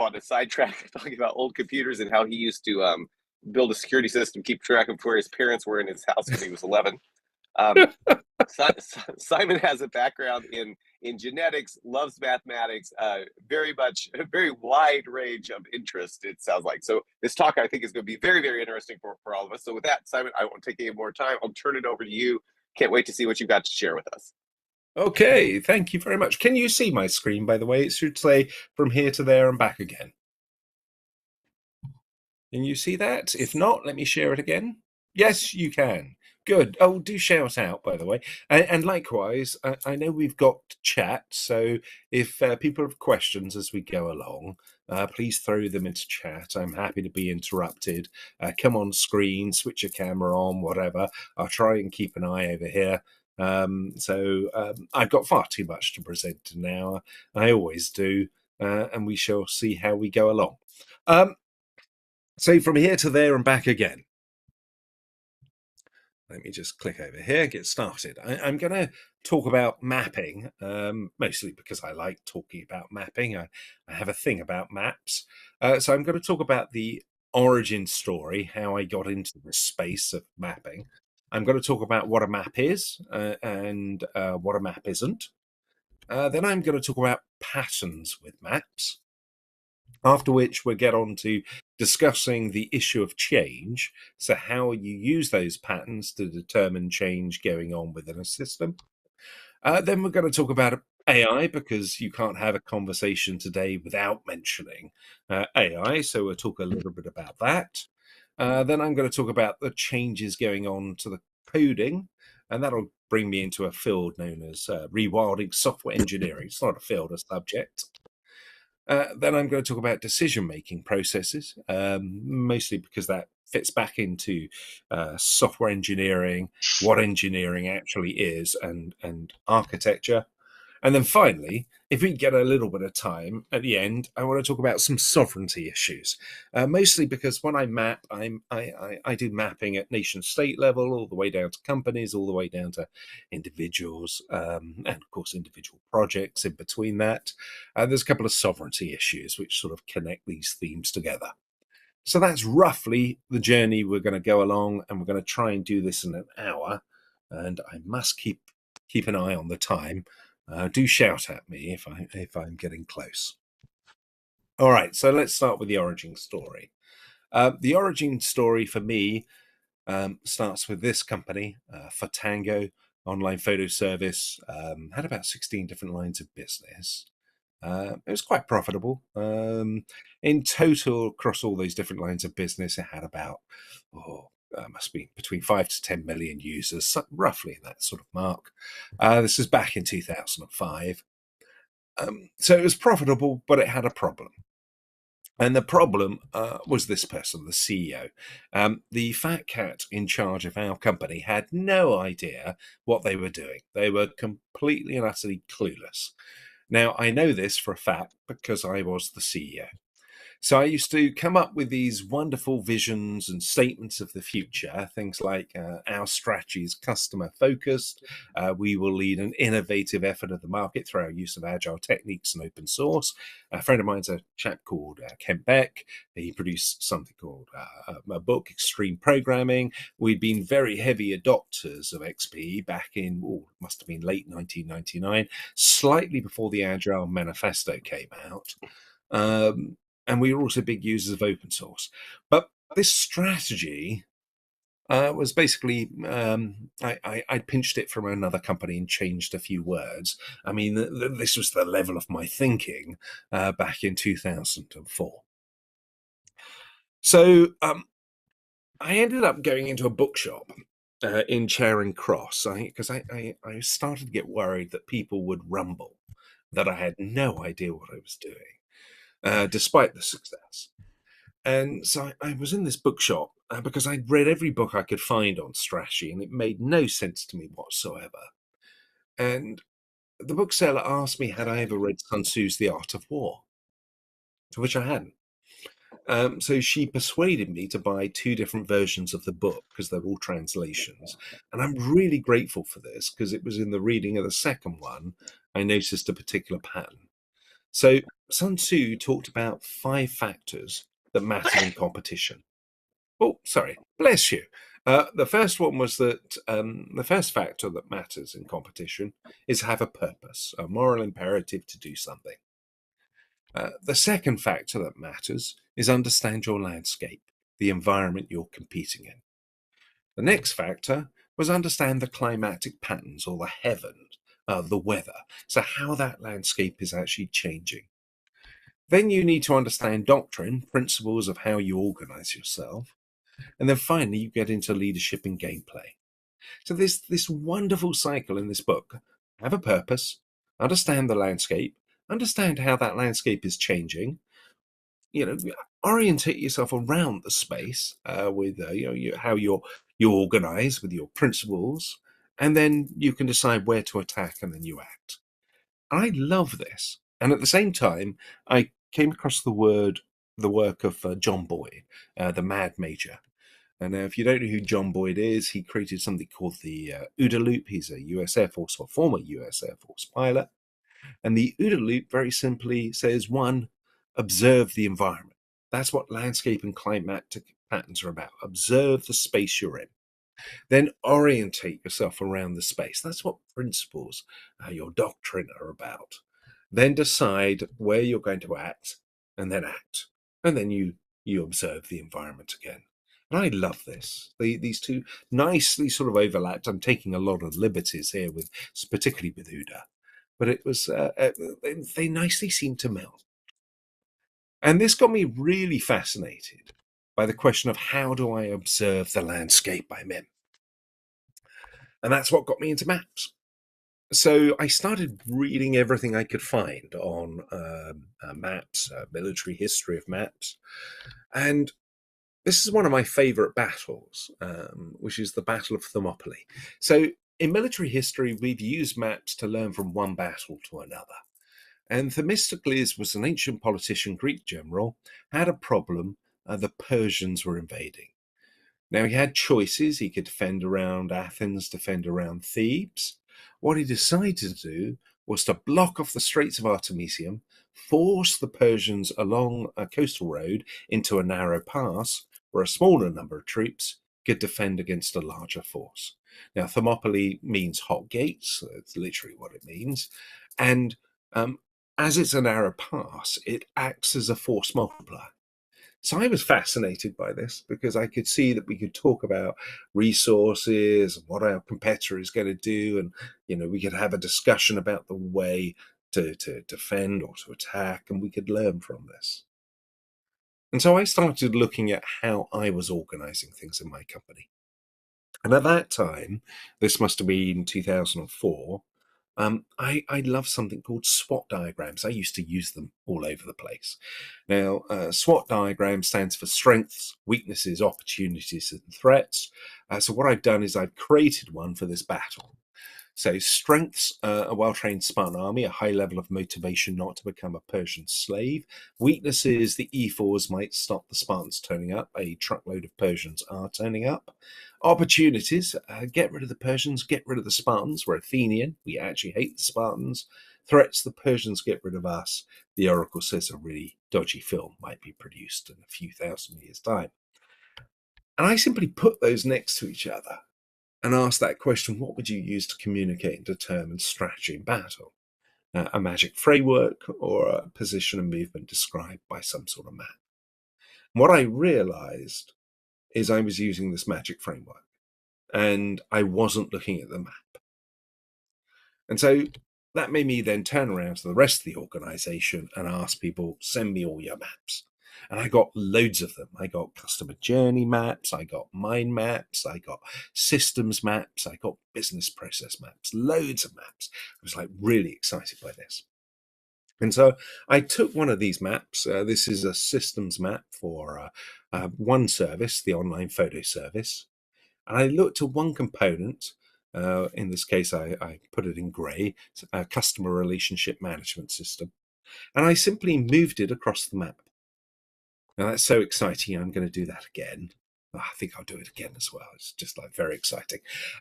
on a sidetrack talking about old computers and how he used to build a security system, keep track of where his parents were in his house when he was 11. Um, Simon has a background in genetics, loves mathematics, very wide range of interest. It sounds like so. This talk I think is going to be very interesting for all of us. So with that, Simon, I won't take any more time. I'll turn it over to you. Can't wait to see what you've got to share with us. Okay, thank you very much. Can you see my screen, by the way? It should say from here to there and back again. Can you see that? If not, let me share it again. Yes, you can. Good. Oh, do shout out, by the way. And likewise, I know we've got chat, so if people have questions as we go along, please throw them into chat. I'm happy to be interrupted. Come on screen, switch your camera on, whatever. I'll try and keep an eye over here. I've got far too much to present now. I always do, and we shall see how we go along. So from here to there and back again. Let me just click over here, get started. I'm going to talk about mapping, mostly because I like talking about mapping. I have a thing about maps. So I'm going to talk about the origin story, how I got into the space of mapping. I'm going to talk about what a map is and what a map isn't. Then I'm going to talk about patterns with maps. After which we'll get on to discussing the issue of change. So how you use those patterns to determine change going on within a system. Then we're going to talk about AI, because you can't have a conversation today without mentioning AI. So we'll talk a little bit about that. Then I'm going to talk about the changes going on to the coding, and that'll bring me into a field known as rewilding software engineering. It's not a field, a subject. Then I'm going to talk about decision-making processes, mostly because that fits back into software engineering, what engineering actually is, and architecture. And then finally, if we get a little bit of time at the end, I want to talk about some sovereignty issues, mostly because when I map, I do mapping at nation state level, all the way down to companies, all the way down to individuals, and of course individual projects in between that. There's a couple of sovereignty issues which sort of connect these themes together. So that's roughly the journey we're going to go along, and we're going to try and do this in an hour. And I must keep an eye on the time. Do shout at me if I'm getting close. All right, so let's start with the origin story. The origin story for me starts with this company, for Tango online photo service. Had about 16 different lines of business. It was quite profitable. In total, across all those different lines of business, it had about must be between 5 to 10 million users, roughly in that sort of mark. This is back in 2005. So it was profitable, but it had a problem. And the problem was this person, the CEO. The fat cat in charge of our company had no idea what they were doing. They were completely and utterly clueless. Now, I know this for a fact because I was the CEO. So I used to come up with these wonderful visions and statements of the future, things like our strategy is customer focused. We will lead an innovative effort of the market through our use of agile techniques and open source. A friend of mine's a chap called Kent Beck. He produced something called a book, Extreme Programming. We'd been very heavy adopters of XP back in, must have been late 1999, slightly before the Agile Manifesto came out. And we were also big users of open source. But this strategy was basically, I pinched it from another company and changed a few words. I mean, this was the level of my thinking back in 2004. So I ended up going into a bookshop in Charing Cross, because I started to get worried that people would rumble, that I had no idea what I was doing, despite the success. And so I was in this bookshop because I'd read every book I could find on strategy, and it made no sense to me whatsoever. And the bookseller asked me, had I ever read Sun Tzu's The Art of War, to which I hadn't. So she persuaded me to buy 2 different versions of the book because they're all translations. And I'm really grateful for this, because it was in the reading of the second one I noticed a particular pattern. So Sun Tzu talked about 5 factors that matter in competition. Oh, sorry, bless you. The first one was that the first factor that matters in competition is have a purpose, a moral imperative to do something. The second factor that matters is understand your landscape, the environment you're competing in. The next factor was understand the climatic patterns or the heavens, the weather, so how that landscape is actually changing. Then you need to understand doctrine, principles of how you organize yourself. And then finally, you get into leadership and gameplay. So there's this wonderful cycle in this book. Have a purpose, understand the landscape, understand how that landscape is changing, orientate yourself around the space with how you organize with your principles, and then you can decide where to attack and then you act. I love this. And at the same time, I came across the work of John Boyd, the Mad Major. And if you don't know who John Boyd is, he created something called the OODA loop. He's a US Air Force or former US Air Force pilot. And the OODA loop very simply says, one, observe the environment. That's what landscape and climatic patterns are about. Observe the space you're in. Then orientate yourself around the space. That's what principles, your doctrine are about. Then decide where you're going to act, and then act. And then you observe the environment again. And I love this. These two nicely sort of overlapped. I'm taking a lot of liberties here with, particularly with OODA, but it was they nicely seem to meld. And this got me really fascinated by the question of how do I observe the landscape I'm in? And that's what got me into maps. So I started reading everything I could find on maps, military history of maps. And this is one of my favorite battles, which is the Battle of Thermopylae. So in military history, we've used maps to learn from one battle to another. And Themistocles was an ancient politician, Greek general, had a problem. The Persians were invading. Now, he had choices. He could defend around Athens, defend around Thebes. What he decided to do was to block off the Straits of Artemisium, force the Persians along a coastal road into a narrow pass where a smaller number of troops could defend against a larger force. Now, Thermopylae means hot gates. That's literally what it means. And as it's a narrow pass, it acts as a force multiplier. So I was fascinated by this because I could see that we could talk about resources and what our competitor is going to do, and we could have a discussion about the way to defend or to attack, and we could learn from this. And so I started looking at how I was organizing things in my company. And at that time, this must have been 2004, I love something called SWOT diagrams. I used to use them all over the place. Now, SWOT diagram stands for strengths, weaknesses, opportunities, and threats. So what I've done is I've created one for this battle. So strengths, a well-trained Spartan army, a high level of motivation not to become a Persian slave. Weaknesses, the E4s might stop the Spartans turning up. A truckload of Persians are turning up. Opportunities, get rid of the Persians, get rid of the Spartans. We're Athenian. We actually hate the Spartans. Threats, the Persians get rid of us. The Oracle says a really dodgy film might be produced in a few thousand years' time. And I simply put those next to each other and ask that question, what would you use to communicate and determine strategy in battle? A magic framework or a position and movement described by some sort of map? And what I realized is I was using this magic framework and I wasn't looking at the map. And so that made me then turn around to the rest of the organization and ask people, send me all your maps. And I got loads of them. I got customer journey maps, I got mind maps, I got systems maps, I got business process maps, loads of maps. I was like really excited by this. And so I took one of these maps. This is a systems map for one service, the online photo service. And I looked at one component. In this case, I put it in grey, a customer relationship management system. And I simply moved it across the map. Now that's so exciting. I'm going to do that again. I think I'll do it again as well. It's just like very exciting.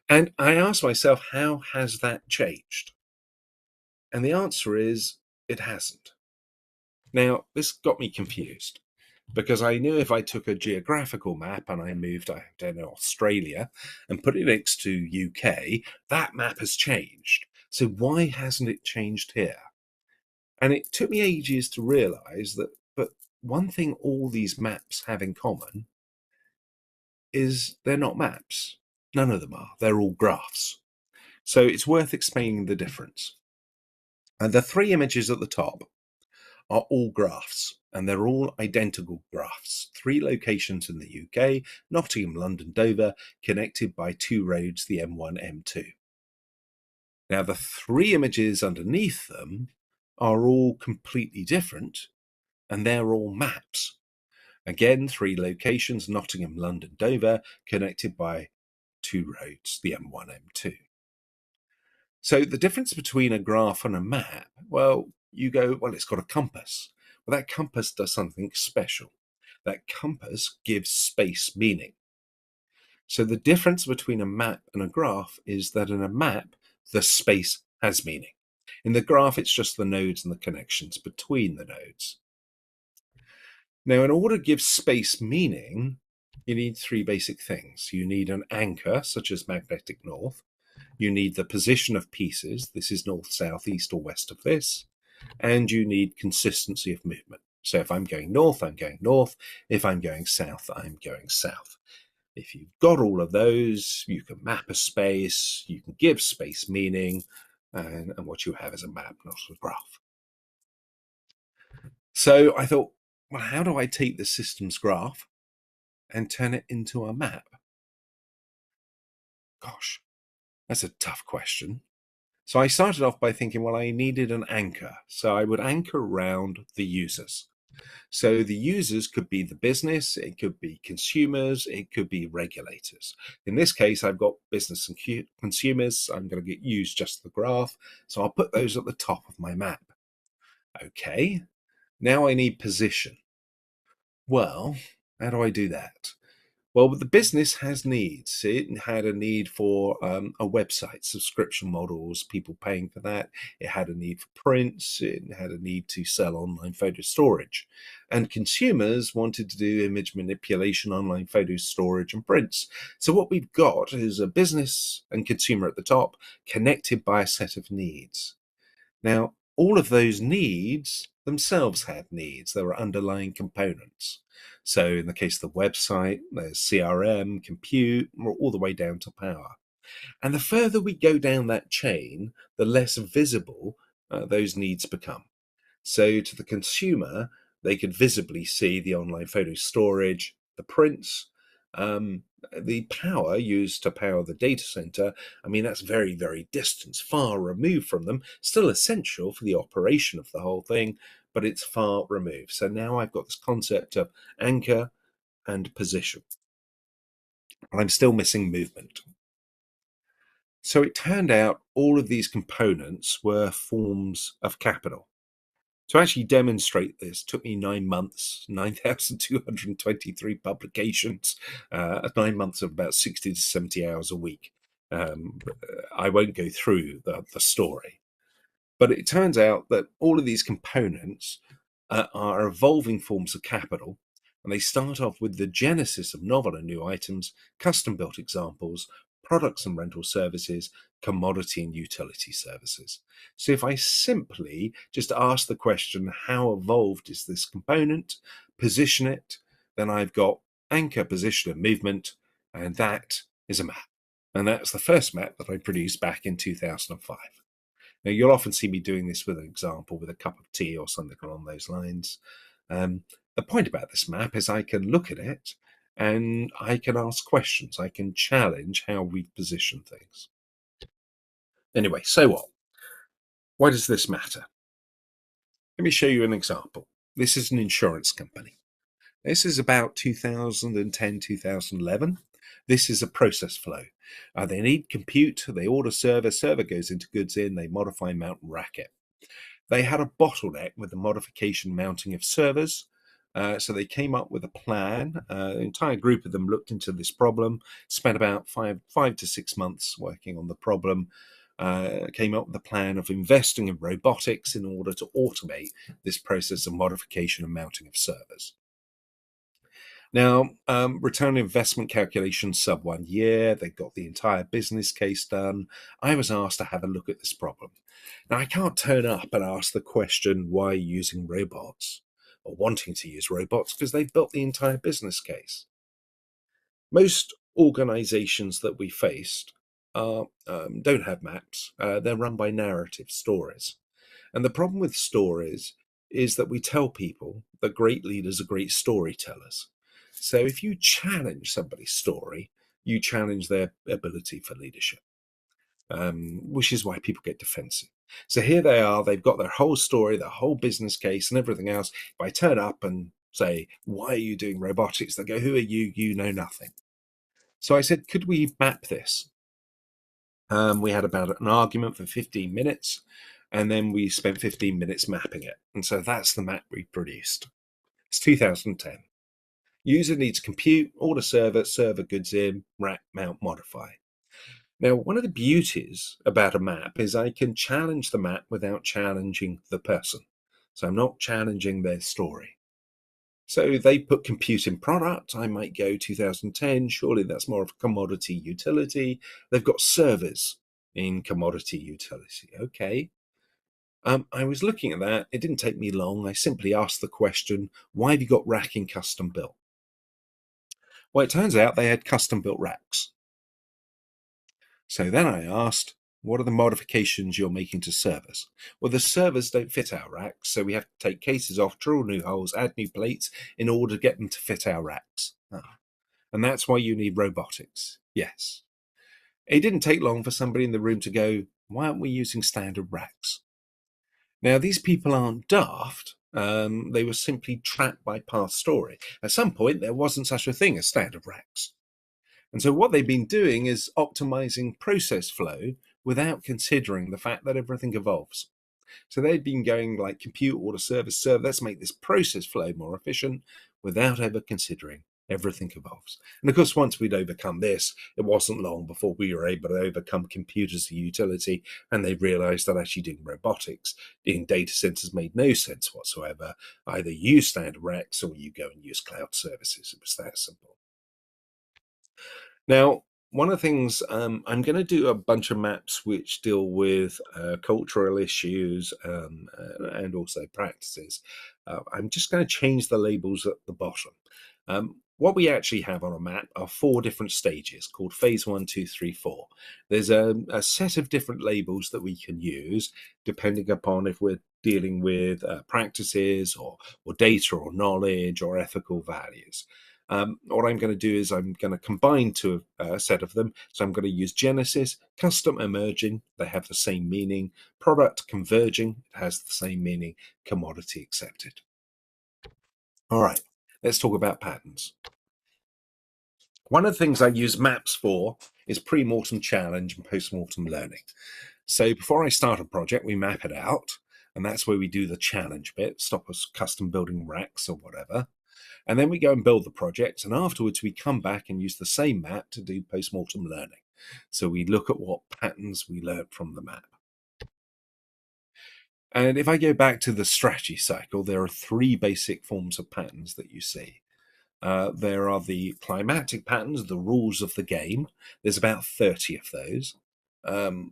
And I asked myself, how has that changed? And the answer is, it hasn't. Now, this got me confused because I knew if I took a geographical map and I moved, I don't know, Australia and put it next to UK, that map has changed. So why hasn't it changed here? And it took me ages to realize that, but one thing all these maps have in common is they're not maps. None of them are. They're all graphs. So it's worth explaining the difference. And the three images at the top are all graphs, and they're all identical graphs. 3 locations in the UK, Nottingham, London, Dover, connected by 2 roads, the M1, M2. Now, the 3 images underneath them are all completely different, and they're all maps. Again, 3 locations, Nottingham, London, Dover, connected by 2 roads, the M1, M2. So the difference between a graph and a map, well, you go, well, it's got a compass. Well, that compass does something special. That compass gives space meaning. So the difference between a map and a graph is that in a map, the space has meaning. In the graph, it's just the nodes and the connections between the nodes. Now, in order to give space meaning, you need 3 basic things. You need an anchor, such as magnetic north. You need the position of pieces. This is north, south, east, or west of this. And you need consistency of movement. So if I'm going north, I'm going north. If I'm going south, I'm going south. If you've got all of those, you can map a space, you can give space meaning, and what you have is a map, not a graph. So I thought, well, how do I take the system's graph and turn it into a map? Gosh, that's a tough question. So I started off by thinking, well, I needed an anchor. So I would anchor around the users. So the users could be the business, it could be consumers, it could be regulators. In this case, I've got business and consumers. I'm going to use just the graph. So I'll put those at the top of my map. Okay, now I need position. Well, how do I do that? Well, the business has needs. It had a need for a website, subscription models, people paying for that. It had a need for prints. It had a need to sell online photo storage. And consumers wanted to do image manipulation, online photo storage, and prints. So what we've got is a business and consumer at the top connected by a set of needs. Now, all of those needs themselves had needs. There were underlying components. So in the case of the website, there's CRM, compute, all the way down to power. And the further we go down that chain, the less visible those needs become. So to the consumer, they could visibly see the online photo storage, the prints, the power used to power the data center. I mean, that's very, very distant, far removed from them, still essential for the operation of the whole thing, but it's far removed. So now I've got this concept of anchor and position, but I'm still missing movement. So it turned out all of these components were forms of capital. To actually demonstrate this took me 9 months, 9,223 publications, 9 months of about 60 to 70 hours a week. I won't go through the story, but it turns out that all of these components are evolving forms of capital, and they start off with the genesis of novel and new items, custom-built examples, products and rental services, commodity and utility services. So if I simply just ask the question, how evolved is this component, position it, then I've got anchor, position, and movement, and that is a map. And that's the first map that I produced back in 2005. Now, you'll often see me doing this with an example, with a cup of tea or something along those lines. The point about this map is I can look at it and I can ask questions. I can challenge how we position things. Anyway, so what? Why does this matter? Let me show you an example. This is an insurance company. This is about 2010, 2011. This is a process flow. They need compute, they order server goes into goods in, they modify, mount, and rack it. They had a bottleneck with the modification mounting of servers. So they came up with a plan. The entire group of them looked into this problem, spent about five to 6 months working on the problem. came up with the plan of investing in robotics in order to automate this process of modification and mounting of servers. Now, return on investment calculation sub 1 year. They got the entire business case done. I was asked to have a look at this problem. Now, I can't turn up and ask the question, why are you using robots or wanting to use robots, because they've built the entire business case. Most organizations that we faced don't have maps. They're run by narrative stories. And the problem with stories is that we tell people that great leaders are great storytellers. So if you challenge somebody's story, you challenge their ability for leadership, which is why people get defensive. So here they are, they've got their whole story, their whole business case and everything else. If I turn up and say, why are you doing robotics? They go, who are you? You know nothing. So I said, could we map this? We had about an argument for 15 minutes, and then we spent 15 minutes mapping it. And so that's the map we produced. It's 2010. User needs compute, order server goods in, rack, mount, modify. Now, one of the beauties about a map is I can challenge the map without challenging the person. So I'm not challenging their story. So they put compute in product. I might go 2010. Surely that's more of a commodity utility. They've got servers in commodity utility. Okay. I was looking at that. It didn't take me long. I simply asked the question, why have you got racking custom built? Well, it turns out they had custom built racks. So then I asked, what are the modifications you're making to servers? Well, the servers don't fit our racks, so we have to take cases off, drill new holes, add new plates in order to get them to fit our racks. And that's why you need robotics. Yes. It didn't take long for somebody in the room to go, why aren't we using standard racks? Now, these people aren't daft. They were simply trapped by past story. At some point, there wasn't such a thing as standard racks. And so what they've been doing is optimizing process flow without considering the fact that everything evolves. So they've been going like compute, order, service, serve. Let's make this process flow more efficient without ever considering everything evolves. And of course, once we'd overcome this, it wasn't long before we were able to overcome compute as a utility, and they realized that actually doing robotics in data centers made no sense whatsoever. Either use standard racks or you go and use cloud services. It was that simple. Now, one of the things, I'm going to do a bunch of maps which deal with cultural issues and also practices. I'm just going to change the labels at the bottom. What we actually have on a map are 4 different stages called phase 1, 2, 3, 4. There's a set of different labels that we can use depending upon if we're dealing with practices or data or knowledge or ethical values. What I'm going to do is I'm going to combine 2 set of them. So I'm going to use Genesis, custom emerging, they have the same meaning, product converging, it has the same meaning, commodity accepted. All right, let's talk about patterns. One of the things I use maps for is pre-mortem challenge and post-mortem learning. So before I start a project, we map it out, and that's where we do the challenge bit, stop us custom building racks or whatever. And then we go and build the project, and afterwards we come back and use the same map to do post-mortem learning. So we look at what patterns we learned from the map. And if I go back to the strategy cycle, there are 3 basic forms of patterns that you see. There are the climatic patterns, the rules of the game. There's about 30 of those.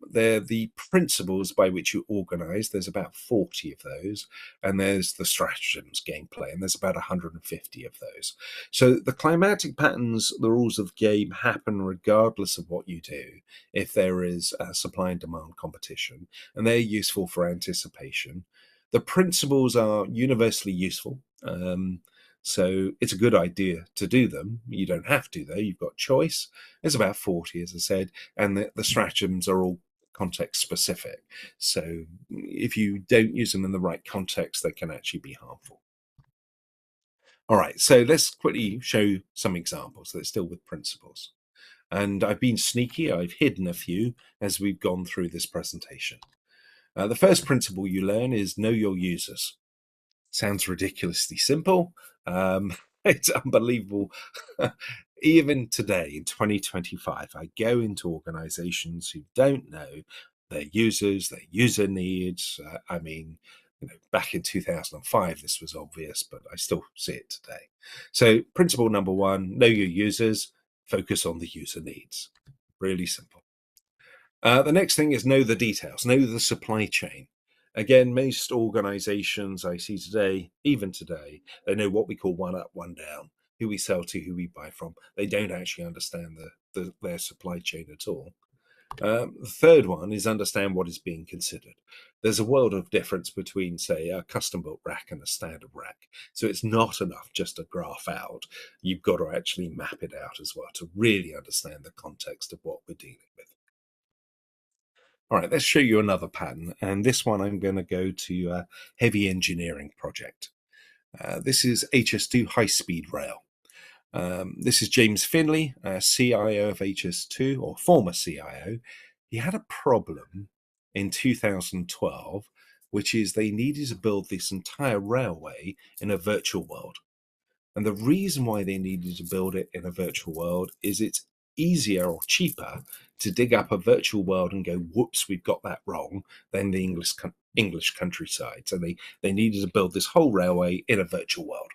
They're the principles by which you organize. There's about 40 of those. And there's the stratagems gameplay, and there's about 150 of those. So the climatic patterns, the rules of the game, happen regardless of what you do, if there is a supply and demand competition, and they're useful for anticipation. The principles are universally useful. So it's a good idea to do them. You don't have to, though. You've got choice. There's about 40, as I said, and the stratagems are all context specific. So if you don't use them in the right context, they can actually be harmful. All right, so let's quickly show some examples. Let's deal with principles. And I've been sneaky. I've hidden a few as we've gone through this presentation. The first principle you learn is know your users. Sounds ridiculously simple. It's unbelievable. Even today in 2025, I go into organizations who don't know their users, their user needs. I mean, back in 2005, this was obvious, but I still see it today. So principle number one, know your users, focus on the user needs. Really simple. The next thing is know the details, know the supply chain. Again, most organizations I see today, even today, they know what we call one up, one down, who we sell to, who we buy from. They don't actually understand their supply chain at all. The third one is understand what is being considered. There's a world of difference between, say, a custom-built rack and a standard rack. So it's not enough just to graph out. You've got to actually map it out as well to really understand the context of what we're dealing with. All right, let's show you another pattern. And this one, I'm going to go to a heavy engineering project. This is HS2 high-speed rail. This is James Finley, CIO of HS2, or former CIO. He had a problem in 2012, which is they needed to build this entire railway in a virtual world. And the reason why they needed to build it in a virtual world is it's easier or cheaper to dig up a virtual world and go, whoops, we've got that wrong, than the English countryside. So they needed to build this whole railway in a virtual world.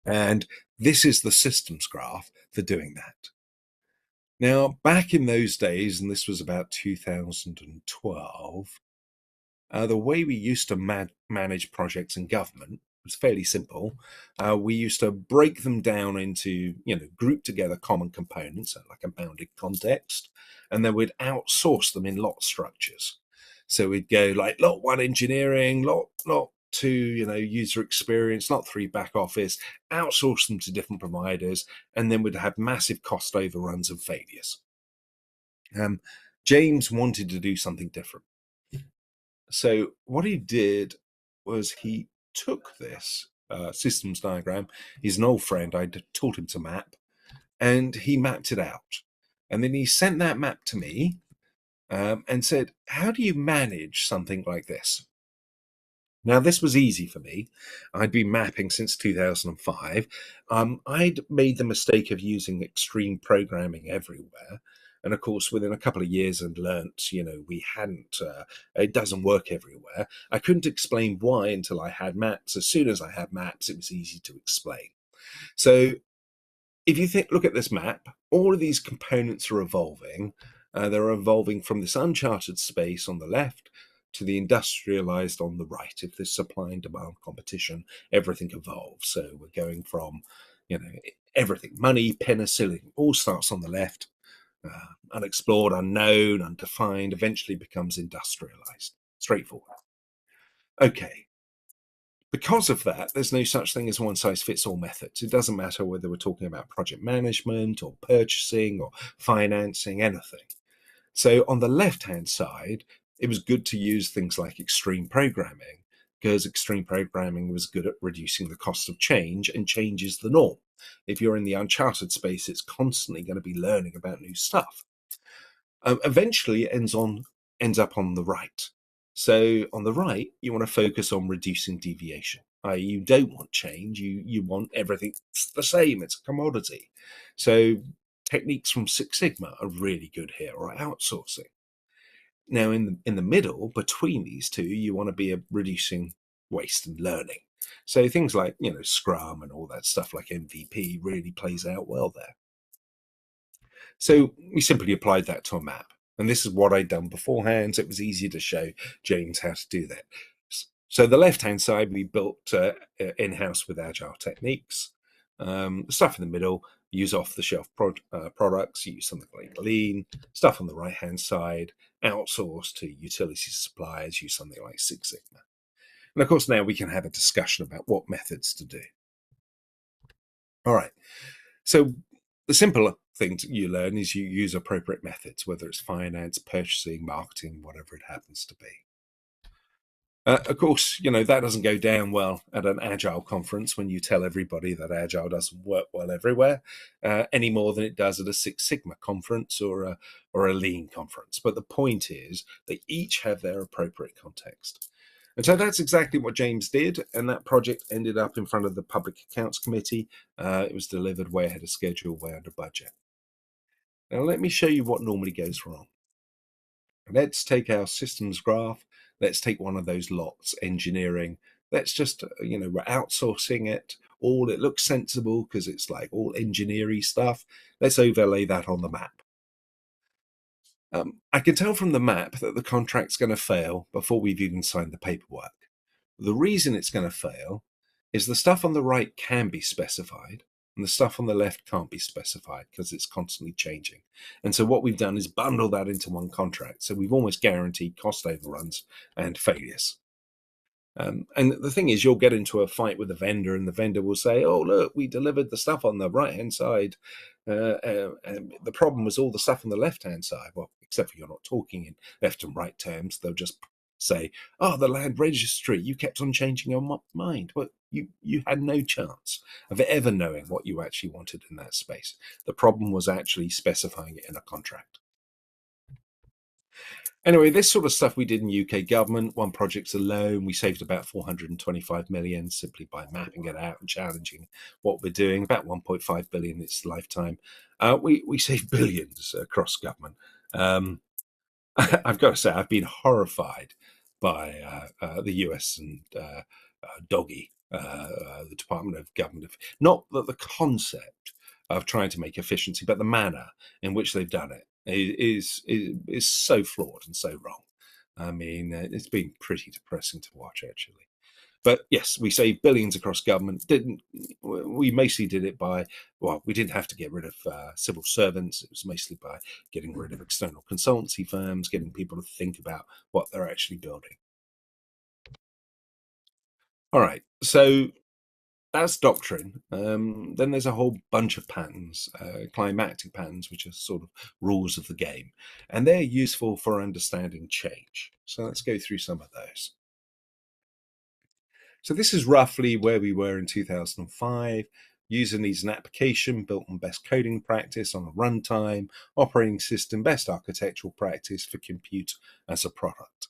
And this is the systems graph for doing that. Now, back in those days, and this was about 2012, the way we used to manage projects in government was fairly simple. We used to break them down into, group together common components, like a bounded context, and then we'd outsource them in lot structures. So we'd go like lot one engineering, lot two, user experience, lot three back office, outsource them to different providers, and then we'd have massive cost overruns and failures. James wanted to do something different. So what he did was he took this systems diagram. He's an old friend. I taught him to map, and he mapped it out. And then he sent that map to me and said, how do you manage something like this? Now, this was easy for me. I'd been mapping since 2005. I'd made the mistake of using extreme programming everywhere. And of course, within a couple of years, I'd learnt, we hadn't, it doesn't work everywhere. I couldn't explain why until I had maps. As soon as I had maps, it was easy to explain. So if you look at this map, all of these components are evolving. They're evolving from this uncharted space on the left to the industrialized on the right. If there's supply and demand competition, everything evolves. So we're going from, everything, money, penicillin, all starts on the left. Unexplored, unknown, undefined, eventually becomes industrialized. Straightforward. Okay. Because of that, there's no such thing as one-size-fits-all methods. It doesn't matter whether we're talking about project management or purchasing or financing, anything. So on the left-hand side, it was good to use things like extreme programming, because extreme programming was good at reducing the cost of change, and change is the norm. If you're in the uncharted space, it's constantly going to be learning about new stuff. Eventually, it ends up on the right. So on the right, you want to focus on reducing deviation. You don't want change. You want everything the same. It's a commodity. So techniques from Six Sigma are really good here, or outsourcing. Now, in the middle, between these two, you want to be reducing waste and learning. So things like, Scrum and all that stuff like MVP really plays out well there. So we simply applied that to a map. And this is what I'd done beforehand. So it was easy to show James how to do that. So the left-hand side, we built in-house with Agile techniques. The stuff in the middle, use off-the-shelf products, use something like Lean. Stuff on the right-hand side, outsource to utility suppliers, use something like Six Sigma. And of course, now we can have a discussion about what methods to do. All right. So the simpler thing you learn is you use appropriate methods, whether it's finance, purchasing, marketing, whatever it happens to be. Of course, that doesn't go down well at an Agile conference when you tell everybody that Agile doesn't work well everywhere, any more than it does at a Six Sigma conference or a Lean conference. But the point is they each have their appropriate context. And so that's exactly what James did, and that project ended up in front of the Public Accounts Committee. It was delivered way ahead of schedule, way under budget. Now let me show you what normally goes wrong. Let's take our systems graph. Let's take one of those lots, engineering. Let's just, we're outsourcing it. All it looks sensible because it's like all engineering stuff. Let's overlay that on the map. I can tell from the map that the contract's going to fail before we've even signed the paperwork. The reason it's going to fail is the stuff on the right can be specified and the stuff on the left can't be specified because it's constantly changing. And so what we've done is bundle that into one contract. So we've almost guaranteed cost overruns and failures. And the thing is, you'll get into a fight with the vendor, and the vendor will say, "Oh, look, we delivered the stuff on the right-hand side. And the problem was all the stuff on the left-hand side." Well, except for you're not talking in left and right terms. They'll just say, "Oh, the land registry, you kept on changing your mind." Well, you had no chance of ever knowing what you actually wanted in that space. The problem was actually specifying it in a contract. Anyway, this sort of stuff we did in UK government, one project alone, we saved about 425 million simply by mapping it out and challenging what we're doing, about 1.5 billion in its lifetime. We saved billions across government. I've got to say, I've been horrified by the US and doggy, the Department of Government. Not that the concept of trying to make efficiency, but the manner in which they've done it is so flawed and so wrong. I mean, it's been pretty depressing to watch, actually. But yes, we saved billions across government. We mostly did it by, well, we didn't have to get rid of civil servants. It was mostly by getting rid of external consultancy firms, getting people to think about what they're actually building. All right, so that's doctrine. Then there's a whole bunch of patterns, climactic patterns, which are sort of rules of the game, and they're useful for understanding change. So let's go through some of those. So this is roughly where we were in 2005, using these an application built on best coding practice on a runtime, operating system, best architectural practice for compute as a product.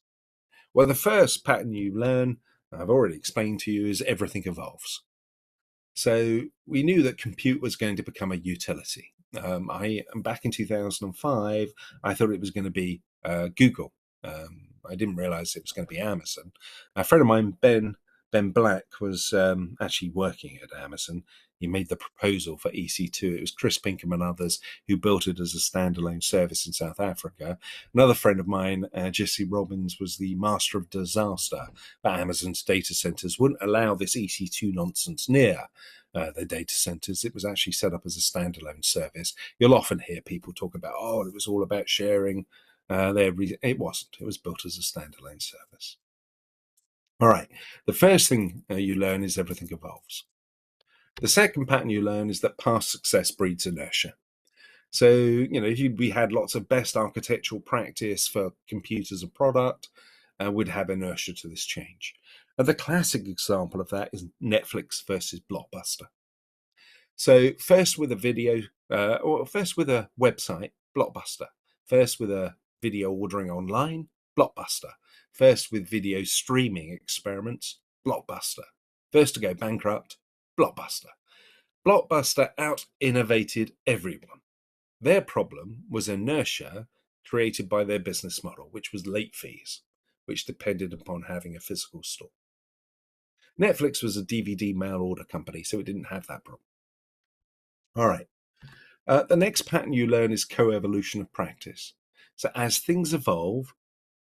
Well, the first pattern you learn, I've already explained to you, is everything evolves. So we knew that compute was going to become a utility. Back in 2005, I thought it was going to be Google. I didn't realize it was going to be Amazon. A friend of mine, Ben Black, was actually working at Amazon. He made the proposal for EC2. It was Chris Pinkham and others who built it as a standalone service in South Africa. Another friend of mine, Jesse Robbins, was the master of disaster for Amazon's data centers. Wouldn't allow this EC2 nonsense near their data centers. It was actually set up as a standalone service. You'll often hear people talk about, oh, it was all about sharing. It wasn't. It was built as a standalone service. All right. The first thing you learn is everything evolves. The second pattern you learn is that past success breeds inertia. So, if we had lots of best architectural practice for compute as a product, we'd have inertia to this change. And the classic example of that is Netflix versus Blockbuster. So first with a video, or first with a website, Blockbuster. First with a video ordering online, Blockbuster. First with video streaming experiments, Blockbuster. First to go bankrupt, Blockbuster. Blockbuster out-innovated everyone. Their problem was inertia created by their business model, which was late fees, which depended upon having a physical store. Netflix was a DVD mail order company, so it didn't have that problem. All right. The next pattern you learn is co-evolution of practice. So as things evolve,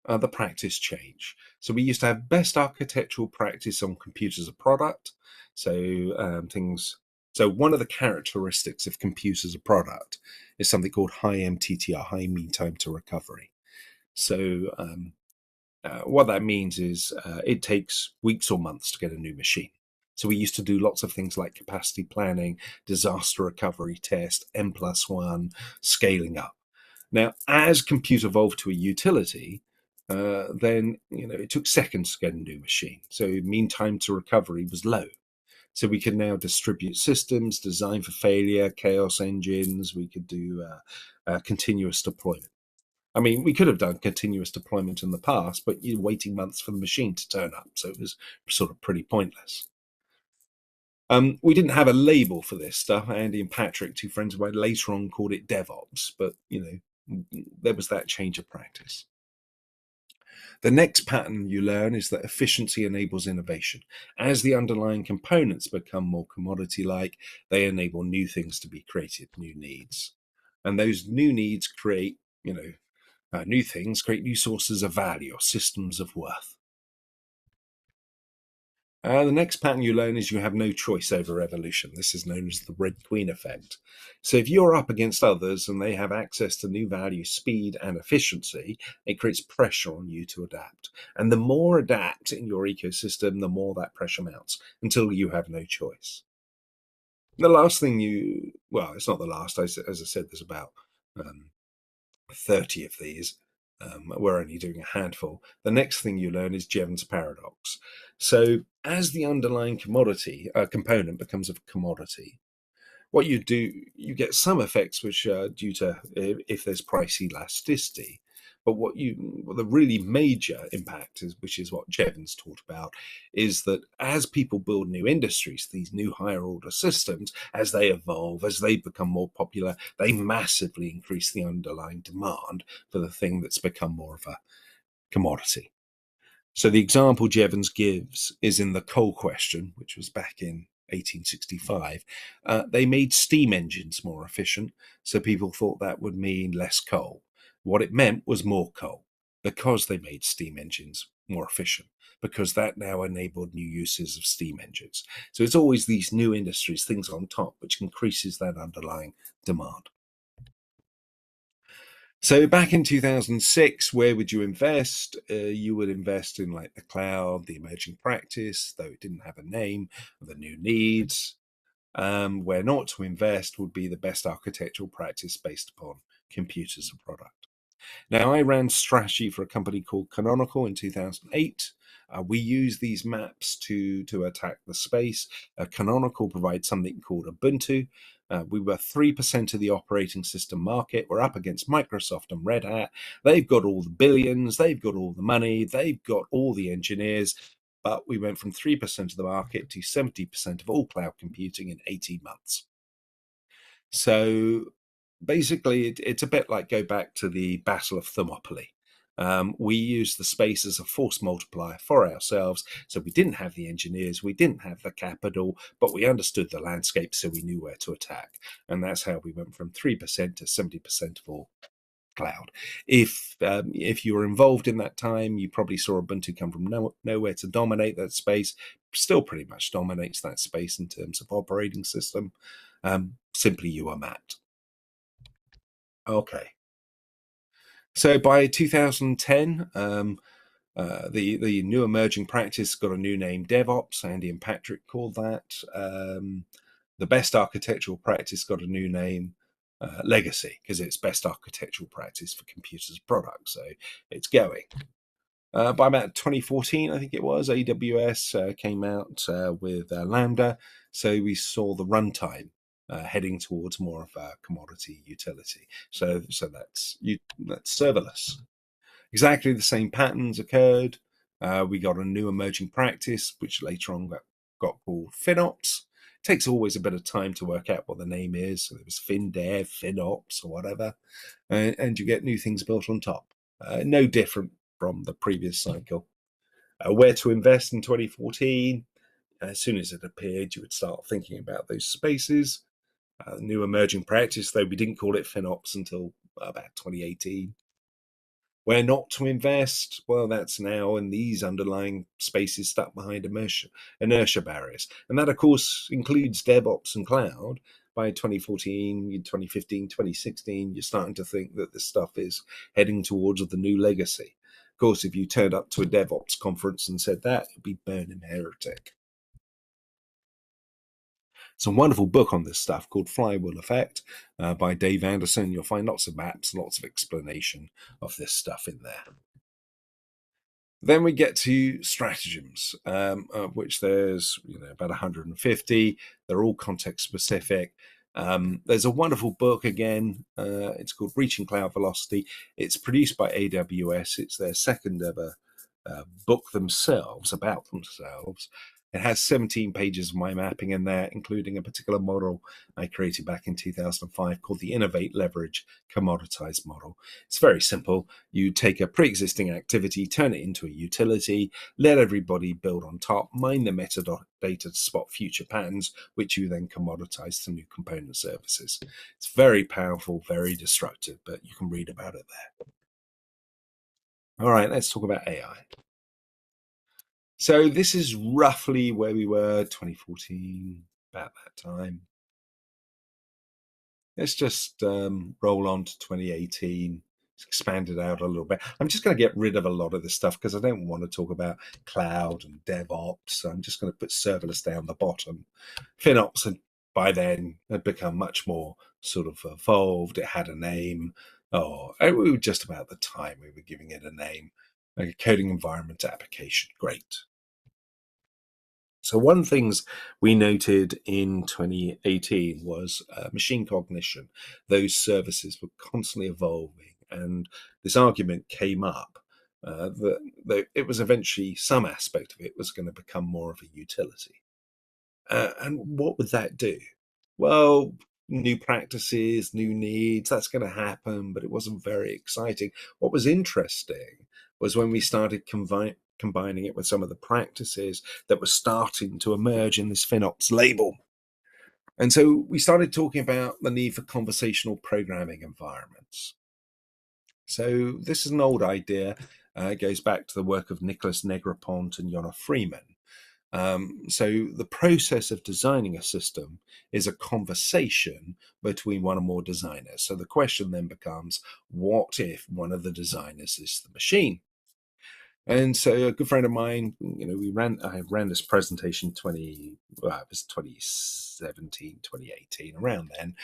the practice change. So we used to have best architectural practice on compute as a product. So So one of the characteristics of compute as a product is something called high MTTR, high mean time to recovery. So what that means is it takes weeks or months to get a new machine. So we used to do lots of things like capacity planning, disaster recovery test, N+1, scaling up. Now, as compute evolved to a utility, then it took seconds to get a new machine. So mean time to recovery was low. So we can now distribute systems, design for failure, chaos engines. We could do continuous deployment. I mean, we could have done continuous deployment in the past, but you're waiting months for the machine to turn up. So it was sort of pretty pointless. We didn't have a label for this stuff. Andy and Patrick, two friends of mine, later on called it DevOps, but there was that change of practice. The next pattern you learn is that efficiency enables innovation. As the underlying components become more commodity-like, they enable new things to be created, new needs. And those new needs create, new things create new sources of value or systems of worth. The next pattern you learn is you have no choice over evolution. This is known as the Red Queen effect. So if you're up against others and they have access to new value, speed, and efficiency, it creates pressure on you to adapt. And the more adapt in your ecosystem, the more that pressure mounts until you have no choice. The last thing it's not the last, as I said, there's about 30 of these. We're only doing a handful. The next thing you learn is Jevons paradox. So as the underlying commodity component becomes a commodity, what you do, you get some effects which are due to if there's price elasticity. But the really major impact is, which is what Jevons talked about, is that as people build new industries, these new higher order systems, as they evolve, as they become more popular, they massively increase the underlying demand for the thing that's become more of a commodity. So the example Jevons gives is in the coal question, which was back in 1865. They made steam engines more efficient, so people thought that would mean less coal. What it meant was more coal, because they made steam engines more efficient, because that now enabled new uses of steam engines. So it's always these new industries, things on top, which increases that underlying demand. So back in 2006, where would you invest? You would invest in like the cloud, the emerging practice, though it didn't have a name, the new needs. Where not to invest would be the best architectural practice based upon computers and product. Now, I ran strategy for a company called Canonical in 2008. We use these maps to attack the space. Canonical provides something called Ubuntu. We were 3% of the operating system market. We're up against Microsoft and Red Hat. They've got all the billions. They've got all the money. They've got all the engineers. But we went from 3% of the market to 70% of all cloud computing in 18 months. So basically, it's a bit like go back to the Battle of Thermopylae. We used the space as a force multiplier for ourselves. So we didn't have the engineers, we didn't have the capital, but we understood the landscape, so we knew where to attack. And that's how we went from 3% to 70% of all cloud. If you were involved in that time, you probably saw Ubuntu come from nowhere to dominate that space. Still pretty much dominates that space in terms of operating system. Simply you are Matt. Okay. So by 2010, the new emerging practice got a new name, DevOps. Andy and Patrick called that. The best architectural practice got a new name, Legacy, because it's best architectural practice for computers products. So it's going. By about 2014, I think it was, AWS came out with Lambda. So we saw the runtime heading towards more of a commodity utility. So that's serverless. Exactly the same patterns occurred. We got a new emerging practice, which later on got called FinOps. It takes always a bit of time to work out what the name is. So there was FinDev, FinOps, or whatever, and you get new things built on top. No different from the previous cycle. Where to invest in 2014? As soon as it appeared, you would start thinking about those spaces. New emerging practice, though we didn't call it FinOps until about 2018. Where not to invest? Well, that's now in these underlying spaces stuck behind inertia barriers. And that, of course, includes DevOps and cloud. By 2014, 2015, 2016, you're starting to think that this stuff is heading towards the new legacy. Of course, if you turned up to a DevOps conference and said that, it'd be burning heretic. It's a wonderful book on this stuff called Flywheel Effect by Dave Anderson. You'll find lots of maps, lots of explanation of this stuff in there. Then we get to stratagems, of which there's about 150. They're all context specific. There's a wonderful book again. It's called Reaching Cloud Velocity. It's produced by AWS. It's their second ever book themselves, about themselves. It has 17 pages of my mapping in there, including a particular model I created back in 2005 called the Innovate, Leverage, Commoditize model. It's very simple. You take a pre-existing activity, turn it into a utility, let everybody build on top, mine the metadata to spot future patterns, which you then commoditize to new component services. It's very powerful, very destructive, but you can read about it there. All right, let's talk about AI. So this is roughly where we were 2014, about that time. Let's just roll on to 2018. It's expanded out a little bit. I'm just going to get rid of a lot of this stuff because I don't want to talk about cloud and DevOps. So I'm just going to put serverless down the bottom. FinOps had, by then, had become much more sort of evolved. It had a name. We were just about the time we were giving it a name, like a coding environment application. Great. So one of the things we noted in 2018 was machine cognition. Those services were constantly evolving, and this argument came up that it was eventually some aspect of it was going to become more of a utility. And what would that do? Well, new practices, new needs, that's going to happen, but it wasn't very exciting. What was interesting was when we started combining it with some of the practices that were starting to emerge in this FinOps label. And so we started talking about the need for conversational programming environments. So this is an old idea. It goes back to the work of Nicholas Negroponte and Jonna Freeman. So the process of designing a system is a conversation between one or more designers. So the question then becomes, what if one of the designers is the machine? And so a good friend of mine, I ran this presentation it was 2017, 2018, around then,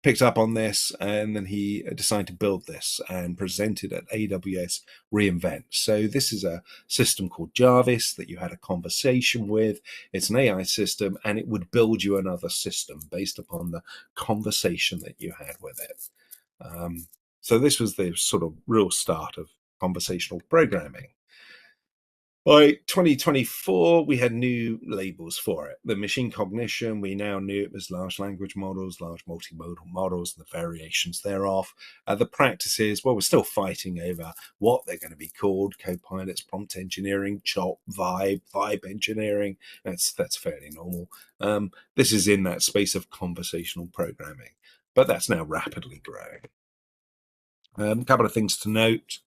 picked up on this, and then he decided to build this and present it at AWS reInvent. So this is a system called Jarvis that you had a conversation with. It's an AI system, and it would build you another system based upon the conversation that you had with it. So this was the sort of real start of conversational programming. By 2024, we had new labels for it. The machine cognition, we now knew it was large language models, large multimodal models, and the variations thereof. The practices, well, we're still fighting over what they're going to be called. Copilots, prompt engineering, CHOP, vibe engineering. That's fairly normal. This is in that space of conversational programming, but that's now rapidly growing. A couple of things to note.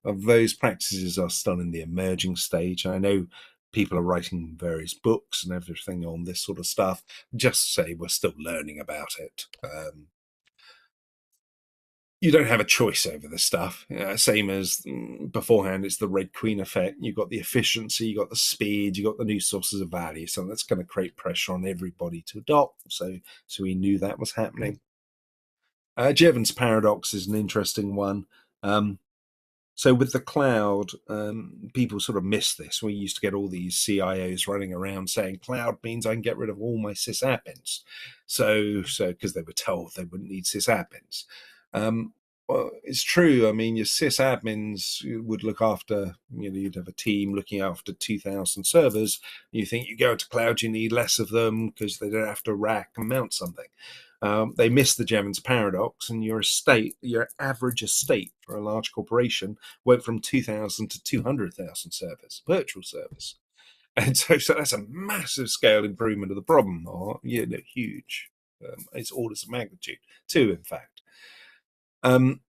Those practices are still in the emerging stage. I know people are writing various books and everything on this sort of stuff. Just say we're still learning about it. You don't have a choice over this stuff. Same as beforehand, it's the Red Queen effect. You've got the efficiency, you've got the speed, you've got the new sources of value. So that's going to create pressure on everybody to adopt. So we knew that was happening. Jevons paradox is an interesting one. So with the cloud, people sort of miss this. We used to get all these CIOs running around saying cloud means I can get rid of all my sysadmins. So because they were told they wouldn't need sysadmins. Well, it's true. I mean, your sysadmins would look after, you'd have a team looking after 2,000 servers. You think you go into cloud, you need less of them because they don't have to rack and mount something. They miss the Jevons paradox, and your average estate for a large corporation went from 2,000 to 200,000 servers, virtual servers. And so that's a massive scale improvement of the problem, or huge. It's orders of magnitude, two, in fact.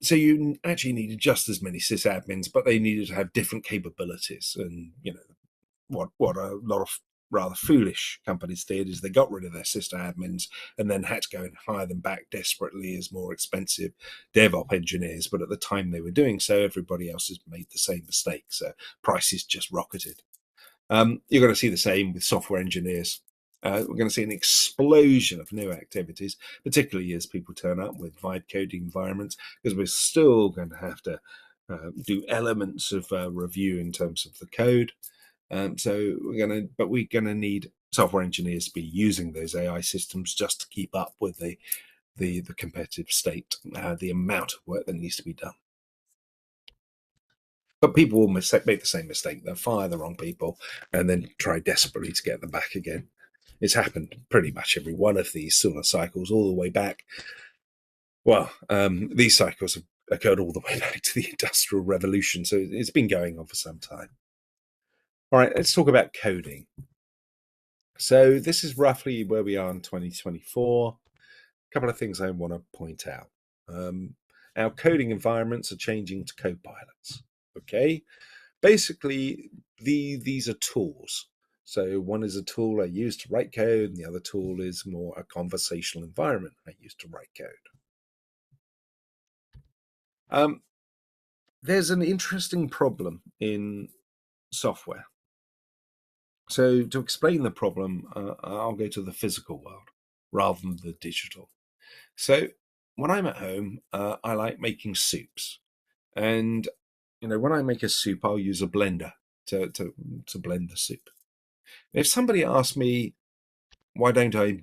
So you actually needed just as many sysadmins, but they needed to have different capabilities. And what a lot of rather foolish companies did is they got rid of their sysadmins and then had to go and hire them back desperately as more expensive DevOps engineers. But at the time they were doing so, everybody else has made the same mistake. So prices just rocketed. You're going to see the same with software engineers. We're going to see an explosion of new activities, particularly as people turn up with vibe coding environments, because we're still going to have to do elements of review in terms of the code. So we're going to need software engineers to be using those AI systems just to keep up with the competitive state, the amount of work that needs to be done. But people will make the same mistake. They'll fire the wrong people and then try desperately to get them back again. It's happened pretty much every one of these sort of cycles all the way back. Well, these cycles have occurred all the way back to the Industrial Revolution, so it's been going on for some time. All right, let's talk about coding. So this is roughly where we are in 2024. A couple of things I want to point out. Our coding environments are changing to copilots. Okay, basically these are tools. So one is a tool I use to write code, and the other tool is more a conversational environment I use to write code. There's an interesting problem in software. So to explain the problem, I'll go to the physical world rather than the digital. So when I'm at home, I like making soups. And when I make a soup, I'll use a blender to blend the soup. If somebody asks me, why don't I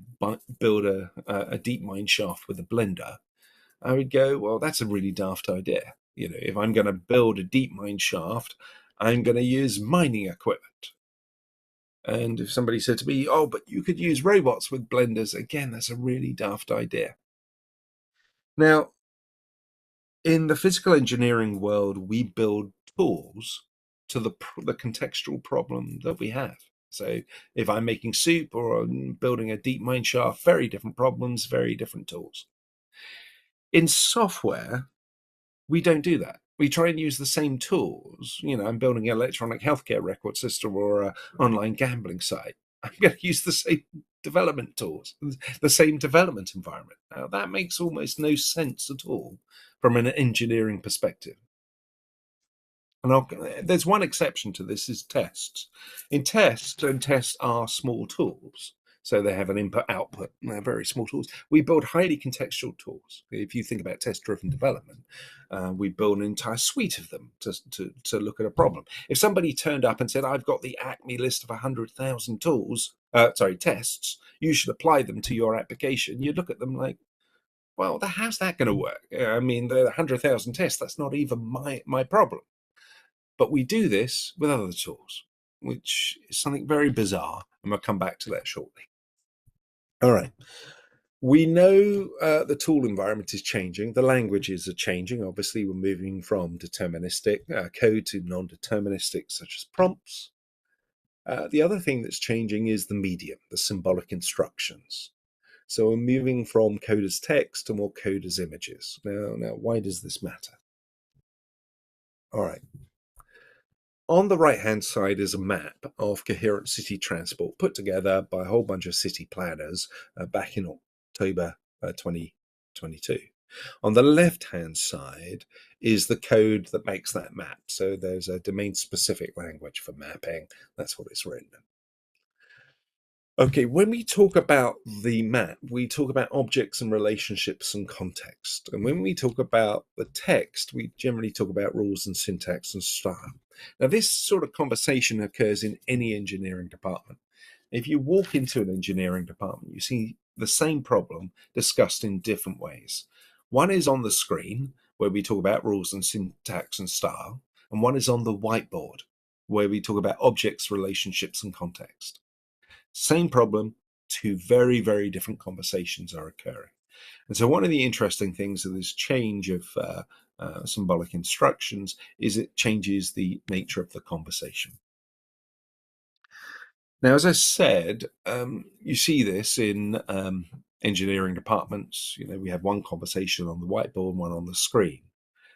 build a deep mine shaft with a blender? I would go, well, that's a really daft idea. If I'm going to build a deep mine shaft, I'm going to use mining equipment. And if somebody said to me, oh, but you could use robots with blenders, again, that's a really daft idea. Now, in the physical engineering world, we build tools to the contextual problem that we have. So if I'm making soup or I'm building a deep mine shaft, very different problems, very different tools. In software, we don't do that. We try and use the same tools. I'm building an electronic healthcare record system or an online gambling site. I'm going to use the same development tools, the same development environment. Now, that makes almost no sense at all from an engineering perspective. And there's one exception to this, is tests. In tests, and tests are small tools. So they have an input-output, and they're very small tools. We build highly contextual tools. If you think about test-driven development, we build an entire suite of them to look at a problem. If somebody turned up and said, I've got the Acme list of 100,000 tests, you should apply them to your application, you'd look at them like, well, how's that going to work? I mean, the 100,000 tests, that's not even my problem. But we do this with other tools, which is something very bizarre, and we'll come back to that shortly. All right. We know the tool environment is changing. The languages are changing. Obviously, we're moving from deterministic code to non-deterministic, such as prompts. The other thing that's changing is the medium, the symbolic instructions. So we're moving from code as text to more code as images. Now, why does this matter? All right. On the right-hand side is a map of coherent city transport put together by a whole bunch of city planners back in October 2022. On the left-hand side is the code that makes that map. So there's a domain-specific language for mapping. That's what it's written in. Okay, when we talk about the map, we talk about objects and relationships and context. And when we talk about the text, we generally talk about rules and syntax and style. Now, this sort of conversation occurs in any engineering department. If you walk into an engineering department, you see the same problem discussed in different ways. One is on the screen, where we talk about rules and syntax and style, and one is on the whiteboard, where we talk about objects, relationships, and context. Same problem, two very, very different conversations are occurring. And so one of the interesting things of this change of symbolic instructions is it changes the nature of the conversation. Now, as I said, you see this in engineering departments. We have one conversation on the whiteboard and one on the screen.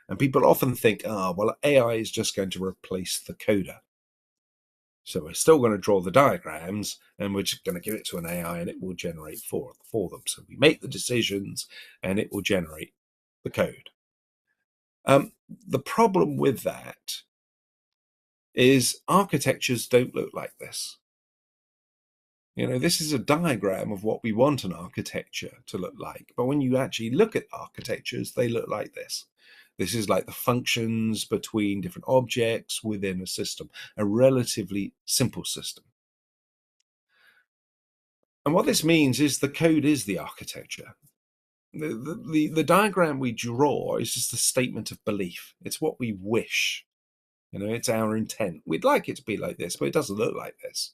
And people often think, well, AI is just going to replace the coder. So we're still going to draw the diagrams, and we're just going to give it to an AI and it will generate for them. So we make the decisions and it will generate the code. The problem with that is architectures don't look like this. This is a diagram of what we want an architecture to look like. But when you actually look at architectures, they look like this. This is like the functions between different objects within a system, a relatively simple system. And what this means is the code is the architecture. The diagram we draw is just a statement of belief. It's what we wish. It's our intent. We'd like it to be like this, but it doesn't look like this.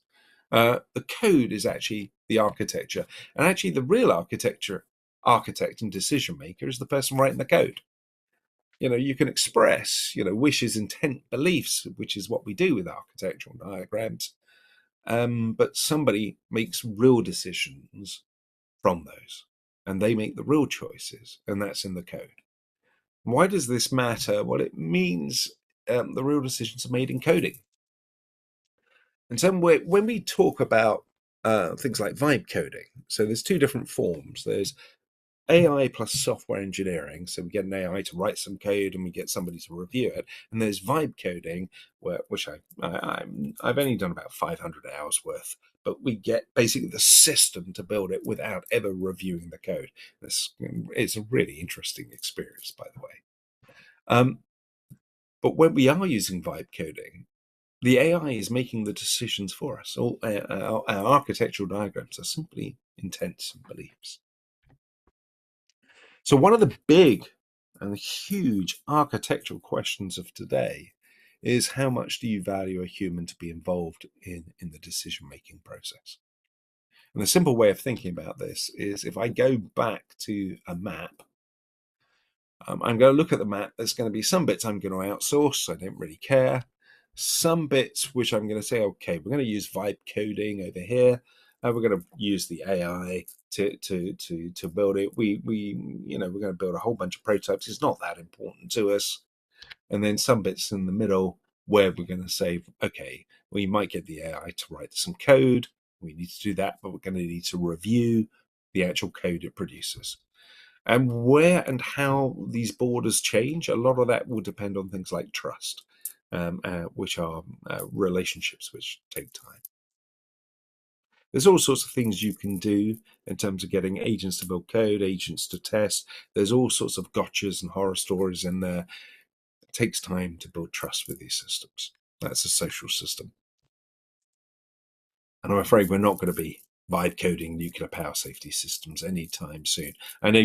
The code is actually the architecture, and actually the real architect and decision maker is the person writing the code. You can express, wishes, intent, beliefs, which is what we do with architectural diagrams. But somebody makes real decisions from those, and they make the real choices, and that's in the code. Why does this matter? Well, it means the real decisions are made in coding. And so when we talk about things like vibe coding, so there's two different forms. There's AI plus software engineering, so we get an AI to write some code and we get somebody to review it. And there's vibe coding, which I've only done about 500 hours worth, but we get basically the system to build it without ever reviewing the code. It's a really interesting experience, by the way. But when we are using vibe coding, the AI is making the decisions for us. All our architectural diagrams are simply intents and beliefs. So one of the big and huge architectural questions of today is, how much do you value a human to be involved in the decision-making process? And the simple way of thinking about this is, if I go back to a map, I'm going to look at the map. There's going to be some bits I'm going to outsource. I don't really care. Some bits which I'm going to say, okay, we're going to use vibe coding over here. We're going to use the AI to build it. We're going to build a whole bunch of prototypes. It's not that important to us. And then some bits in the middle where we're going to say, okay, we might get the AI to write some code. We need to do that, but we're going to need to review the actual code it produces. And where and how these borders change, a lot of that will depend on things like trust, which are relationships which take time. There's all sorts of things you can do in terms of getting agents to build code, agents to test. There's all sorts of gotchas and horror stories in there. It takes time to build trust with these systems. That's a social system. And I'm afraid we're not going to be vibe coding nuclear power safety systems anytime soon. I know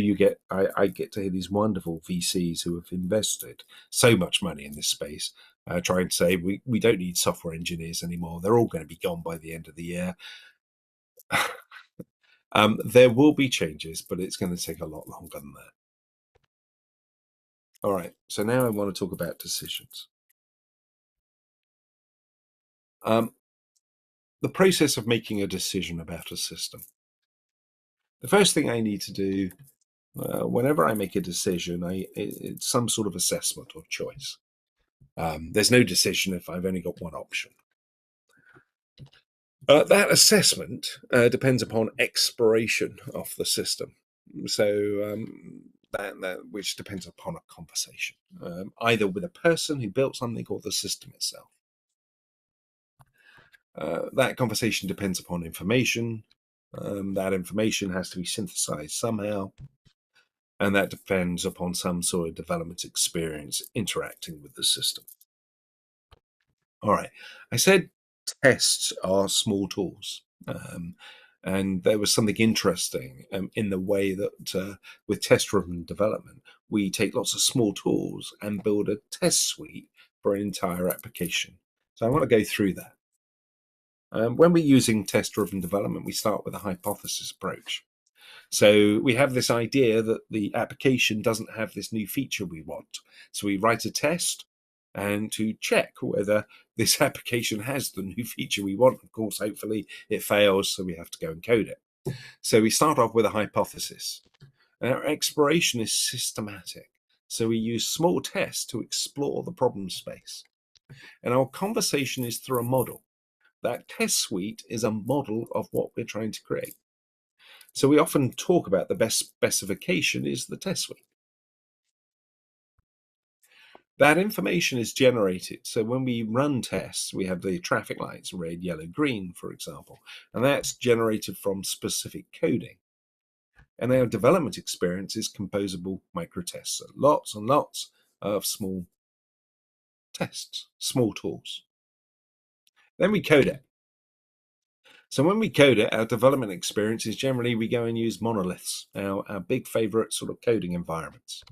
I get to hear these wonderful VCs who have invested so much money in this space, trying to say we don't need software engineers anymore. They're all going to be gone by the end of the year. There will be changes, but it's going to take a lot longer than that. All right, so now I want to talk about decisions. The process of making a decision about a system. The first thing I need to do whenever I make a decision, it's some sort of assessment or choice. There's no decision if I've only got one option. That assessment depends upon exploration of the system. So that which depends upon a conversation, either with a person who built something or the system itself. That conversation depends upon information. That information has to be synthesized somehow. And that depends upon some sort of development experience interacting with the system. All right. I said tests are small tools. And there was something interesting in the way that with test-driven development, we take lots of small tools and build a test suite for an entire application. So I want to go through that. When we're using test-driven development, we start with a hypothesis approach. So we have this idea that the application doesn't have this new feature we want. So we write a test and to check whether this application has the new feature we want. Of course, hopefully it fails, so we have to go and code it. So we start off with a hypothesis. And our exploration is systematic. So we use small tests to explore the problem space. And our conversation is through a model. That test suite is a model of what we're trying to create. So we often talk about the best specification is the test suite. That information is generated. So when we run tests, we have the traffic lights, red, yellow, green, for example, and that's generated from specific coding. And our development experience is composable microtests. So lots and lots of small tests, small tools. Then we code it. So when we code it, our development experience is generally we go and use monoliths, our big favorite sort of coding environments.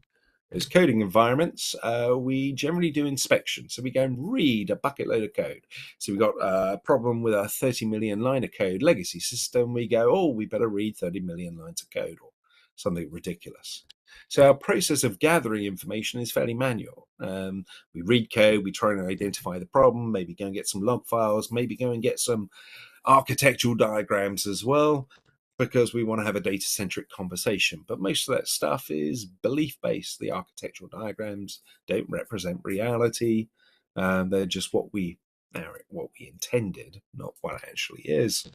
As coding environments, we generally do inspection. So we go and read a bucket load of code. So we've got a problem with a 30 million line of code legacy system. We go, oh, we better read 30 million lines of code or something ridiculous. So our process of gathering information is fairly manual. We read code, we try and identify the problem, maybe go and get some log files, maybe go and get some architectural diagrams as well, because we want to have a data-centric conversation. But most of that stuff is belief-based. The architectural diagrams don't represent reality. They're just what we intended, not what it actually is.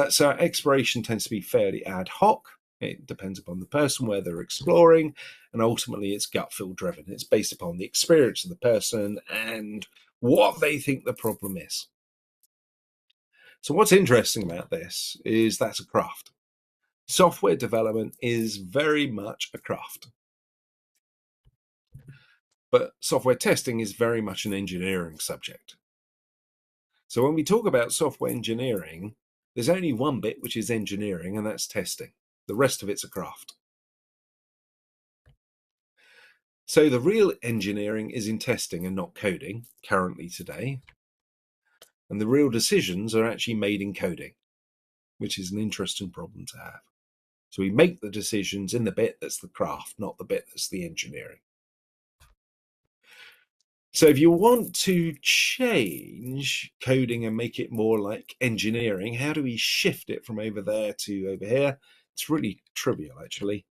So our exploration tends to be fairly ad hoc. It depends upon the person, where they're exploring, and ultimately it's gut feel driven. It's based upon the experience of the person and what they think the problem is. So what's interesting about this is that's a craft. Software development is very much a craft. But software testing is very much an engineering subject. So when we talk about software engineering, there's only one bit which is engineering, and that's testing. The rest of it's a craft. So the real engineering is in testing and not coding currently today. And the real decisions are actually made in coding, which is an interesting problem to have. So we make the decisions in the bit that's the craft, not the bit that's the engineering. So if you want to change coding and make it more like engineering, how do we shift it from over there to over here? It's really trivial, actually.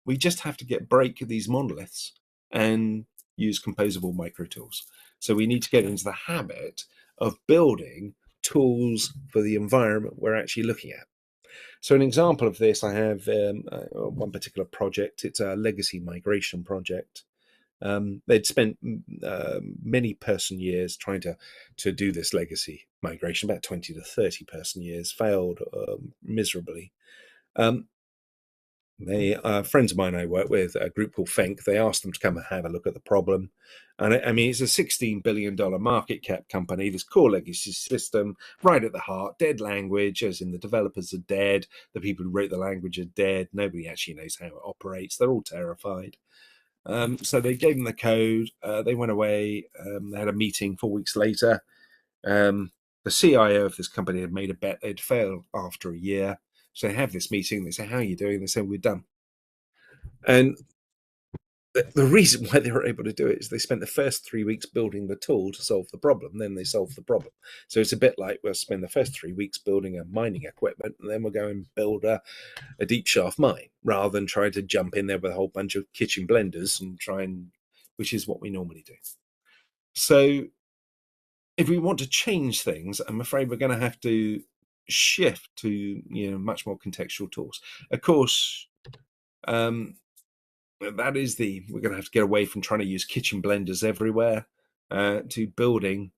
We just have to break these monoliths and use composable micro tools. So we need to get into the habit of building tools for the environment we're actually looking at. So an example of this, I have one particular project. It's a legacy migration project. They'd spent many person years trying to do this legacy migration, about 20 to 30 person years, failed miserably. Friends of mine I work with, a group called Fenk, they asked them to come and have a look at the problem. And I mean, it's a $16 billion market cap company, this core legacy system, right at the heart, dead language, as in the developers are dead, the people who wrote the language are dead, nobody actually knows how it operates, they're all terrified. So they gave them the code, they went away, they had a meeting 4 weeks later. The CIO of this company had made a bet they'd fail after a year. So they have this meeting, they say, how are you doing? They say, we're done. And the reason why they were able to do it is they spent the first 3 weeks building the tool to solve the problem, then they solved the problem. So it's a bit like we'll spend the first 3 weeks building a mining equipment, and then we'll go and build a deep shaft mine, rather than trying to jump in there with a whole bunch of kitchen blenders and which is what we normally do. So if we want to change things, I'm afraid we're going to have to shift to much more contextual tools. Of course, we're going to have to get away from trying to use kitchen blenders everywhere to building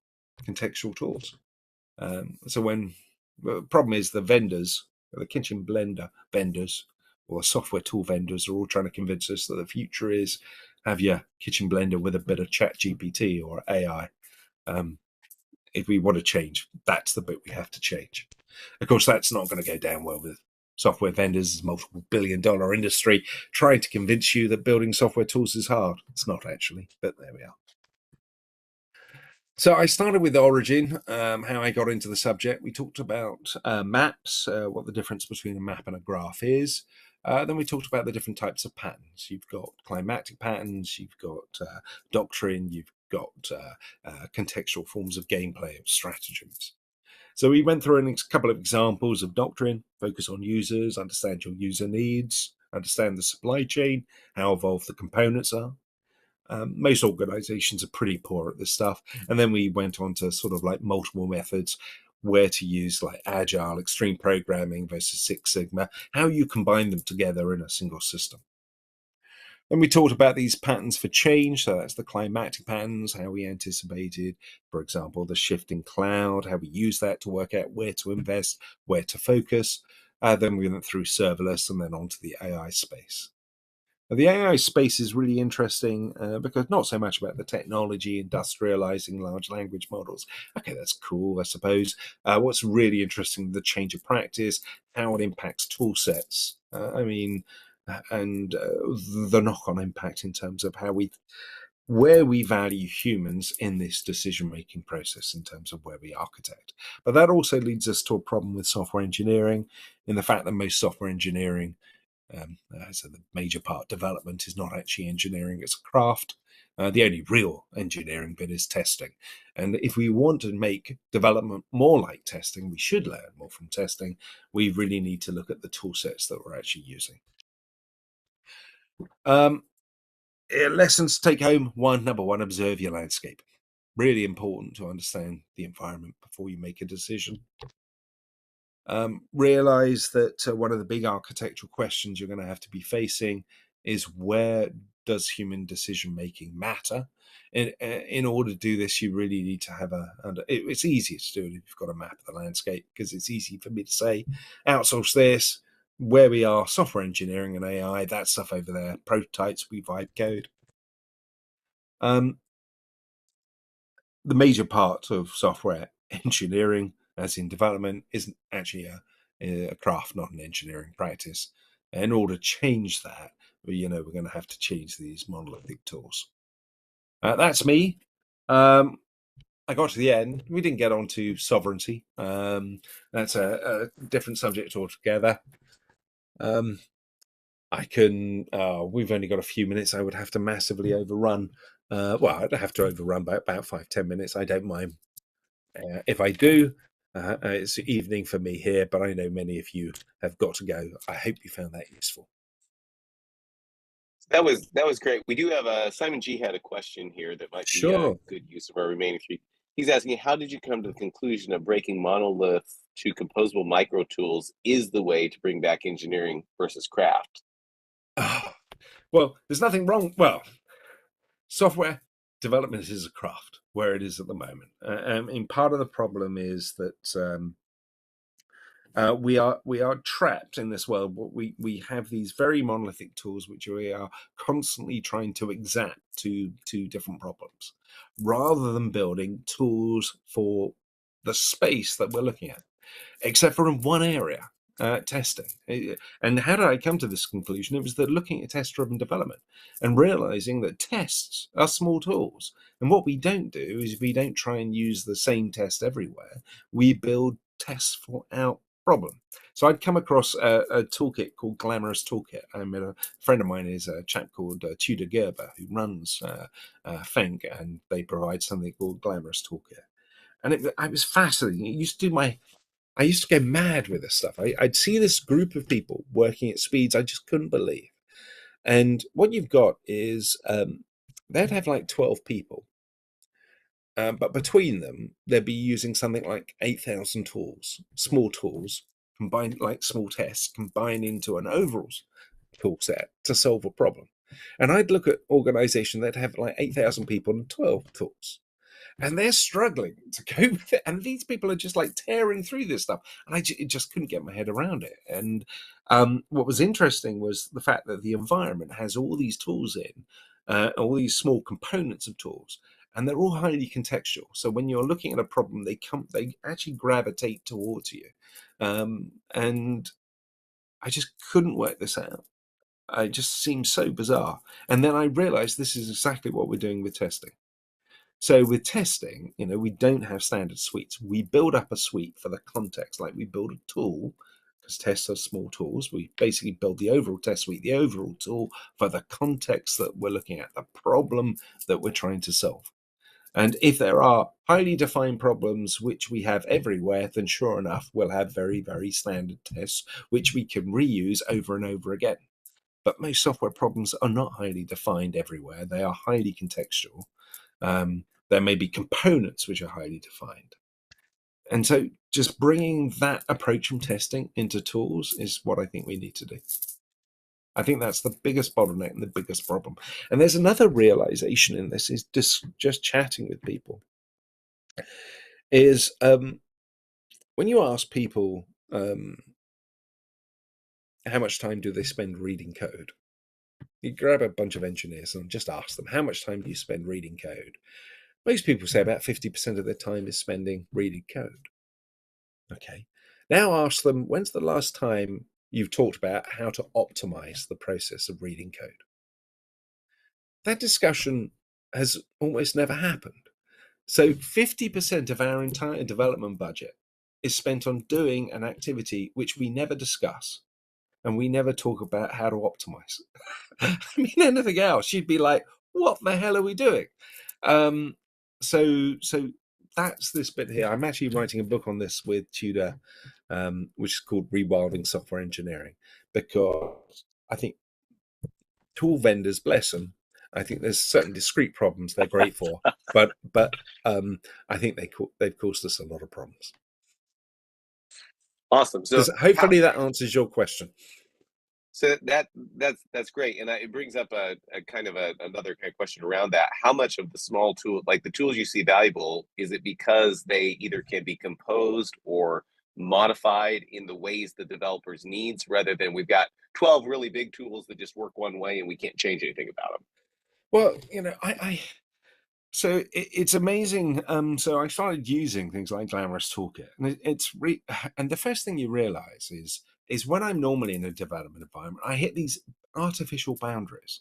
contextual tools. So the problem is the kitchen blender vendors or software tool vendors are all trying to convince us that the future is have your kitchen blender with a bit of chat GPT or AI. If we want to change, that's the bit we have to change. Of course, that's not going to go down well with software vendors. It's a multiple billion-dollar industry trying to convince you that building software tools is hard. It's not actually, but there we are. So I started with origin, how I got into the subject. We talked about maps, what the difference between a map and a graph is. Then we talked about the different types of patterns. You've got climatic patterns, you've got doctrine, you've got contextual forms of gameplay, of stratagems. So we went through a couple of examples of doctrine, focus on users, understand your user needs, understand the supply chain, how evolved the components are. Most organizations are pretty poor at this stuff. And then we went on to sort of like multiple methods, where to use like Agile, extreme programming versus Six Sigma, how you combine them together in a single system. Then we talked about these patterns for change. So that's the climatic patterns, how we anticipated, for example, the shift in cloud, how we use that to work out where to invest, where to focus. Then we went through serverless and then onto the AI space. Now, the AI space is really interesting because not so much about the technology, industrializing large language models. Okay, that's cool, I suppose. What's really interesting, the change of practice, how it impacts tool sets. I mean, and the knock-on impact in terms of where we value humans in this decision-making process in terms of where we architect. But that also leads us to a problem with software engineering, in the fact that most software engineering, so the major part development, is not actually engineering, it's a craft. The only real engineering bit is testing. And if we want to make development more like testing, we should learn more from testing. We really need to look at the tool sets that we're actually using. Lessons to take home. Number one, observe your landscape. Really important to understand the environment before you make a decision. Realize that one of the big architectural questions you're going to have to be facing is, where does human decision making matter? In order to do this, you really need to have it's easier to do it if you've got a map of the landscape, because it's easy for me to say, outsource this, where we are, software engineering and AI, that stuff over there, prototypes, we vibe code. The major part of software engineering, as in development, isn't actually a craft, not an engineering practice. In order to change that, we're going to have to change these monolithic tools. That's me. I got to the end. We didn't get on to sovereignty. That's a different subject altogether. I can. We've only got a few minutes. I would have to massively overrun. I'd have to overrun by about 5-10 minutes. I don't mind if I do. It's evening for me here, but I know many of you have got to go. I hope you found that useful. That was great. We do have Simon G had a question here that might be a good use of our remaining three. He's asking, how did you come to the conclusion of breaking monolith to composable micro tools is the way to bring back engineering versus craft? Well, there's nothing wrong. Well, software development is a craft where it is at the moment. And part of the problem is that we are trapped in this world. We have these very monolithic tools which we are constantly trying to adapt to different problems, rather than building tools for the space that we're looking at, except for in one area. Testing. And how did I come to this conclusion? It was that looking at test-driven development and realizing that tests are small tools. And what we don't do is we don't try and use the same test everywhere. We build tests for our problem. So I'd come across a toolkit called Glamorous Toolkit. I met a friend of mine is a chap called Tudor Gerber, who runs Fenk, and they provide something called Glamorous Toolkit. And I was fascinating. I used to go mad with this stuff. I'd see this group of people working at speeds I just couldn't believe. And what you've got is they'd have like 12 people. But between them, they'd be using something like 8,000 tools, small tools, combined, like small tests, combined into an overall tool set to solve a problem. And I'd look at organizations that have like 8,000 people and 12 tools. And they're struggling to cope with it. And these people are just like tearing through this stuff. And I just couldn't get my head around it. And what was interesting was the fact that the environment has all these tools in, all these small components of tools, and they're all highly contextual. So when you're looking at a problem, they actually gravitate towards you. And I just couldn't work this out. It just seemed so bizarre. And then I realized this is exactly what we're doing with testing. So with testing, we don't have standard suites. We build up a suite for the context, like we build a tool, because tests are small tools. We basically build the overall test suite, the overall tool for the context that we're looking at, the problem that we're trying to solve. And if there are highly defined problems which we have everywhere, then sure enough, we'll have very, very standard tests, which we can reuse over and over again. But most software problems are not highly defined everywhere. They are highly contextual. There may be components which are highly defined. And so just bringing that approach from testing into tools is what I think we need to do. I think that's the biggest bottleneck and the biggest problem. And there's another realization in this, is just chatting with people, is when you ask people how much time do they spend reading code, you grab a bunch of engineers and just ask them, how much time do you spend reading code? Most people say about 50% of their time is spending reading code. Okay. Now ask them, when's the last time you've talked about how to optimize the process of reading code. That discussion has almost never happened. So 50% of our entire development budget is spent on doing an activity which we never discuss, and we never talk about how to optimize. I mean, anything else, you'd be like, what the hell are we doing? So that's this bit here. I'm actually writing a book on this with Tudor, which is called Rewilding Software Engineering, because I think tool vendors, bless them, I think there's certain discrete problems they're great for, but I think they've caused us a lot of problems. Awesome. So hopefully that answers your question. So that's great, and it brings up a kind of another kind of question around that. How much of the small tool, like the tools you see valuable, is it because they either can be composed or modified in the ways the developers needs, rather than we've got 12 really big tools that just work one way and we can't change anything about them? Well, so it's amazing. So I started using things like Glamorous Toolkit, and and the first thing you realize is when I'm normally in a development environment, I hit these artificial boundaries.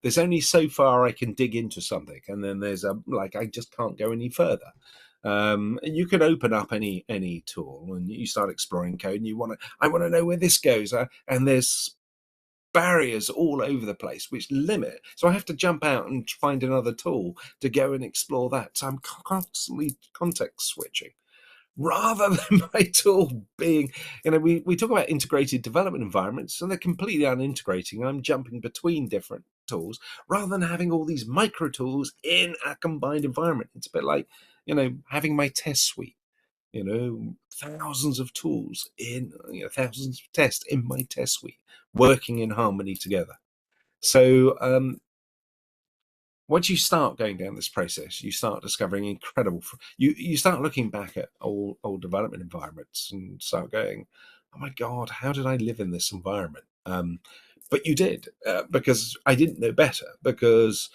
There's only so far I can dig into something, and then there's I just can't go any further. You can open up any tool and you start exploring code, and I want to know where this goes, and there's barriers all over the place which limit, so I have to jump out and find another tool to go and explore that. So I'm constantly context switching rather than my tool being, we talk about integrated development environments, and they're completely unintegrating. I'm jumping between different tools rather than having all these micro tools in a combined environment. It's a bit like having my test suite, thousands of tools in, thousands of tests in my test suite working in harmony together. So once you start going down this process, you start discovering incredible. You start looking back at old development environments and start going, "Oh my God, how did I live in this environment?" But you did, because I didn't know better. Because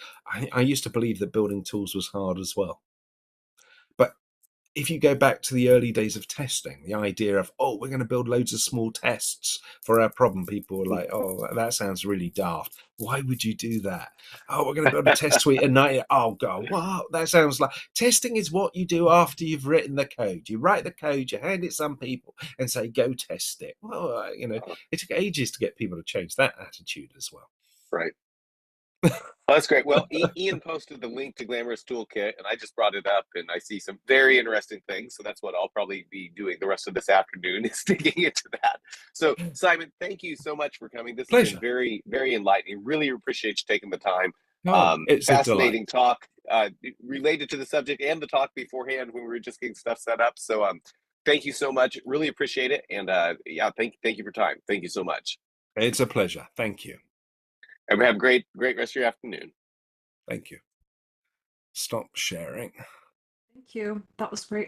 I used to believe that building tools was hard as well. But if you go back to the early days of testing, the idea of, we're going to build loads of small tests for our problem, people were like, oh, that sounds really daft. Why would you do that? Oh, we're going to build a test suite at night. Oh, God, what? That sounds like testing is what you do after you've written the code. You write the code, you hand it to some people and say, go test it. Well, it took ages to get people to change that attitude as well. Right. Well, that's great. Well, Ian posted the link to Glamorous Toolkit, and I just brought it up, and I see some very interesting things. So that's what I'll probably be doing the rest of this afternoon, is digging into that. So, Simon, thank you so much for coming. This has been very, very enlightening. Really appreciate you taking the time. It's fascinating talk, related to the subject and the talk beforehand when we were just getting stuff set up. So, thank you so much. Really appreciate it. And thank you for time. Thank you so much. It's a pleasure. Thank you. And have a great rest of your afternoon. Thank you. Stop sharing. Thank you. That was great.